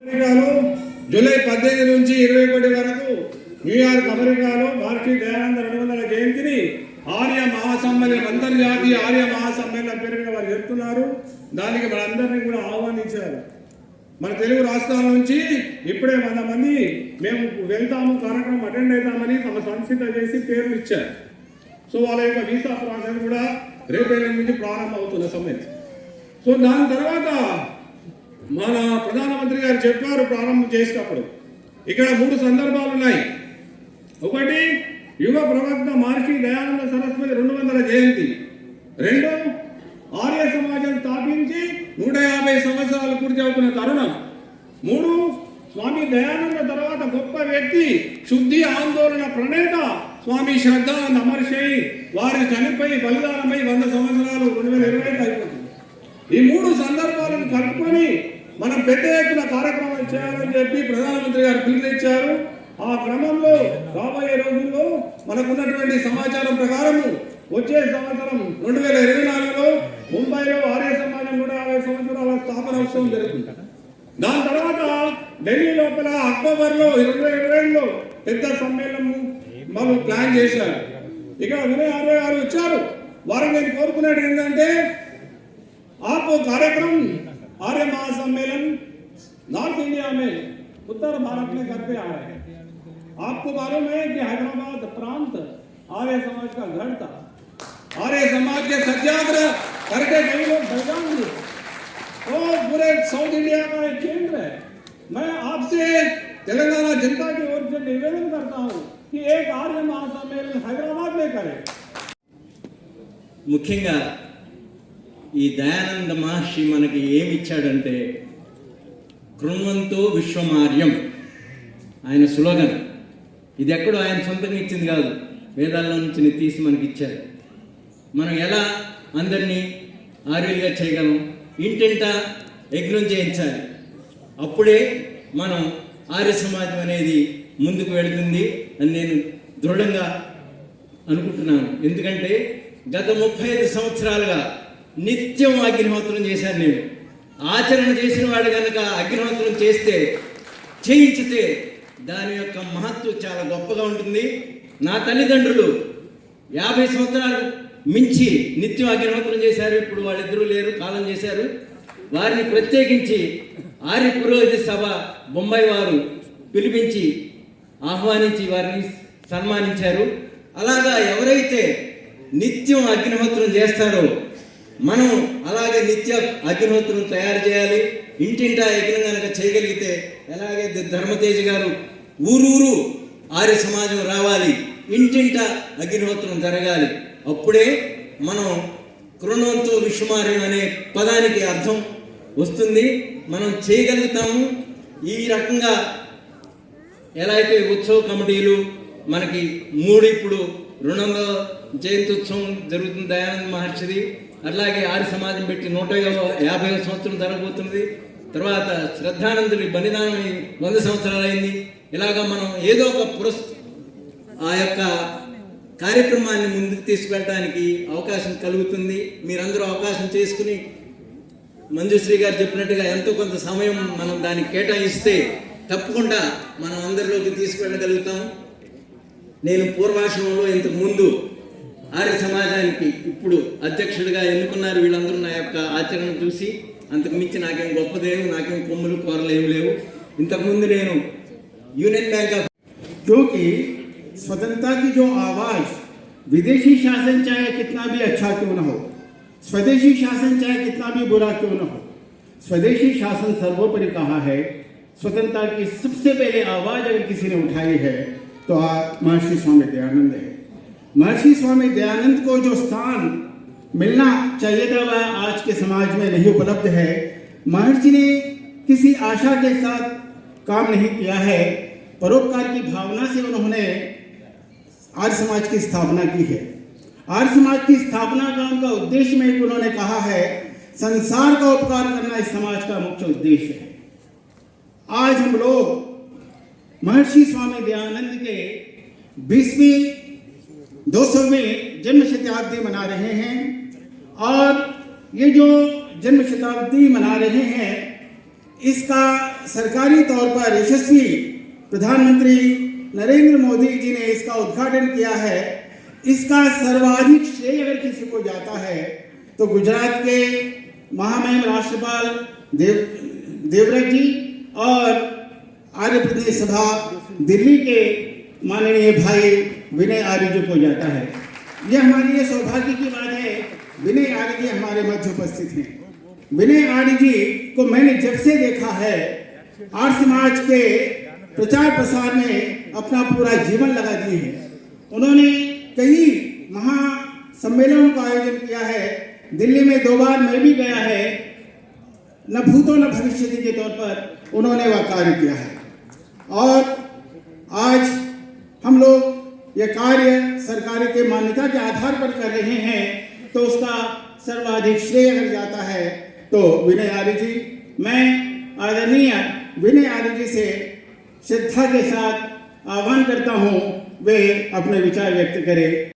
అమెరికాలో జూలై 18 నుంచి 21 వరకు న్యూయార్క్ అమెరికాలో మహర్షి దయానంద 200వ జయంతిని ఆర్య మహాసమ్మేళనం అంతర్జాతీయ ఆర్య మహాసమ్మేళనం పేరు మీద వారు జరుపుతున్నారు. దానికి మనందరినీ కూడా ఆహ్వానించారు. మన తెలుగు రాష్ట్రాల నుంచి ఇప్పుడే 100 మంది మేము వెళ్తాము, కార్యక్రమం అటెండ్ అవుతామని తమ సంసిద్ధ చేసి పేర్లు ఇచ్చారు. సో వాళ్ళ యొక్క వీసా ప్రాసెస్ కూడా రేపటి నుంచి ప్రారంభం అవుతున్న సమయం. సో దాని తర్వాత మన ప్రధానమంత్రి గారు చెప్పారు ప్రారంభం చేసేటప్పుడు, ఇక్కడ 3 సందర్భాలు ఉన్నాయి. ఒకటి, యుగ ప్రవక్త మహర్షి దయానంద సరస్వతి 200వ జయంతి. 2, ఆర్య సమాజం స్థాపించి 150 సంవత్సరాలు పూర్తి అవుతున్న తరుణం. 3, స్వామి దయానంద తర్వాత గొప్ప వ్యక్తి, శుద్ధి ఆందోళన ప్రణేత స్వామి శ్రద్ధానంద మహర్షి వారి చనిపోయి బలిదానమై 100 సంవత్సరాలు 2025 అయిపోతుంది. ఈ 3 సందర్భాలను కలుపుకొని మనం పెద్ద ఎత్తున కార్యక్రమాలు చేయాలని చెప్పి ప్రధానమంత్రి గారు పిలుపునిచ్చారు. ఆ క్రమంలో రాబోయే రోజుల్లో మనకున్నటువంటి సమాచారం ప్రకారం వచ్చే సంవత్సరం 2024లో ముంబైలో ఆర్య సమాజం 150 సంవత్సరాల స్థాపనోత్సవం జరుగుతుంది. దాని తర్వాత ఢిల్లీ లోపల అక్టోబర్లో 2022లో పెద్ద సమ్మేళనం వాళ్ళు ప్లాన్ చేశారు. ఇక వినయ్ ఆర్య గారు వచ్చారు. వారు నేను కోరుకునేది ఏంటంటే, आप कार्यक्रम आर्य महासम्मेलन नॉर्थ इंडिया में उत्तर भारत में करते आ रहे हैं. आपको मालूम है कि हैदराबाद प्रांत आर्य समाज का घर था. आर्य समाज के सत्याग्रह करके कई लोग बलिदान दिए. तो पूरे साउथ इंडिया का एक केंद्र है. मैं आपसे तेलंगाना जनता की ओर से निवेदन करता हूँ कि एक आर्य महासम्मेलन हैदराबाद में करें. मुख्యంగా ఈ దయానంద మహర్షి మనకి ఏమి ఇచ్చాడంటే, కృణ్వంతో విశ్వమార్యం ఆయన స్లోగన్. ఇది ఎక్కడో ఆయన సొంతంగా ఇచ్చింది కాదు, వేదాల్లో నుంచి తీసి మనకి ఇచ్చారు. మనం ఎలా అందరినీ ఆర్యులుగా చేయగలం, ఇంటింటా యజ్ఞం చేయించాలి. అప్పుడే మనం ఆర్య సమాజం అనేది ముందుకు వెళుతుంది అని నేను దృఢంగా అనుకుంటున్నాను. ఎందుకంటే గత 35 సంవత్సరాలుగా నిత్యం అగ్నిహోత్రం చేశాను నేను. ఆచరణ చేసిన వాడు కనుక అగ్నిహోత్రం చేయించితే దాని యొక్క మహత్వం చాలా గొప్పగా ఉంటుంది. నా తల్లిదండ్రులు 50 సంవత్సరాలు మించి నిత్యం అగ్నిహోత్రం చేశారు. ఇప్పుడు వాళ్ళిద్దరూ లేరు, కాలం చేశారు. వారిని ప్రత్యేకించి ఆర్య పురోహిత సభ బొంబాయి వారు పిలిపించి ఆహ్వానించి వారిని సన్మానించారు. అలాగా ఎవరైతే నిత్యం అగ్నిహోత్రం చేస్తారో మనం అలాగే నిత్య అగ్నిహోత్రం తయారు చేయాలి. ఇంటింటా యజ్ఞం కనుక చేయగలిగితే, ఎలాగే ధర్మతేజ్ గారు ఊరూరు ఆర్య సమాజం రావాలి, ఇంటింటా అగ్నిహోత్రం జరగాలి. అప్పుడే మనం కృణవంతో విశ్వమార్యం అనే పదానికి అర్థం వస్తుంది, మనం చేయగలుగుతాము. ఈ రకంగా ఎలా అయితే ఉత్సవ కమిటీలు మనకి 3 ఇప్పుడు 200వ జయంతి ఉత్సవం జరుగుతుంది దయానంద మహర్షిది. అలాగే ఆర్య సమాజం పెట్టి 150వ సంవత్సరం జరగబోతుంది. తర్వాత శ్రద్ధానందుడి బలిదానం 100 సంవత్సరాలు అయింది. ఇలాగా మనం ఏదో ఒక ఆ యొక్క కార్యక్రమాన్ని ముందుకు తీసుకెళ్ళడానికి అవకాశం కలుగుతుంది. మీరందరూ అవకాశం చేసుకుని మంజుశ్రీ గారు చెప్పినట్టుగా ఎంతో కొంత సమయం మనం దానికి కేటాయిస్తే తప్పకుండా మనం అందరిలోకి తీసుకెళ్ళగలుగుతాం. నేను పూర్వాశ్రమంలో ఇంతకు ముందు ఆర్య సమాజానికి ఇప్పుడు అధ్యక్షుడిగా ఎన్నుకున్నారు. వీళ్ళందరూ నా యొక్క ఆచరణ చూసి, అంతకు మించి నాకేం గొప్పదేవు, నాకేం కొమ్ములు కూరలు ఏమి లేవు. ఇంతకుముందు నేను యూనియన్ बैंक ऑफ, क्योंकि स्वतंत्रता की जो आवाज़, विदेशी शासन चाहे कितना भी अच्छा क्यों न हो, स्वदेशी शासन चाहे कितना भी बुरा क्यों न हो, स्वदेशी शासन सर्वोपरि कहा है. स्वतंत्रता की सबसे पहले आवाज़ अगर किसी ने उठाई है तो महर्षि स्वामी दयानंद है. महर्षि स्वामी दयानंद को जो स्थान मिलना चाहिए था वह आज के समाज में नहीं उपलब्ध है. महर्षि ने किसी आशा के साथ काम नहीं किया है, परोपकार की भावना से उन्होंने आर्य समाज की स्थापना की है. आर्य समाज की स्थापना का उनका उद्देश्य में उन्होंने कहा है, संसार का उपकार करना इस समाज का मुख्य उद्देश्य है. आज हम लोग महर्षि स्वामी दयानंद के 20वीं 200वीं जन्म शताब्दी मना रहे हैं. और ये जो जन्म शताब्दी मना रहे हैं, इसका सरकारी तौर पर यशस्वी प्रधानमंत्री नरेंद्र मोदी जी ने इसका उद्घाटन किया है, इसका सर्वाधिक श्रेय अगर किसी को जाता है तो गुजरात के महामहिम राष्ट्रपाल देवव्रत जी और आर्य प्रतिनिधि सभा दिल्ली के माननीय भाई विनय आर्य जी को जाता है। यह हमारे लिए सौभाग्य की बात है, विनय आर्य जी हमारे मध्य उपस्थित हैं। विनय आर्य जी को मैंने जब से देखा है, आर्य समाज के प्रचार प्रसार में अपना पूरा जीवन लगा दिए हैं। उन्होंने कई महासम्मेलनों का आयोजन किया है, दिल्ली में 2 बार मैं भी गया है, न भूतो न भविष्यति के तौर पर उन्होंने वह कार्य किया है। और आज हम लोग यह कार्य सरकार के मान्यता के आधार पर कर रहे हैं, तो उसका सर्वाधिक श्रेय अगर जाता है तो विनय आर्य जी। मैं आदरणीय विनय आर्य जी से श्रद्धा के साथ आह्वान करता हूं, वे अपने विचार व्यक्त करें।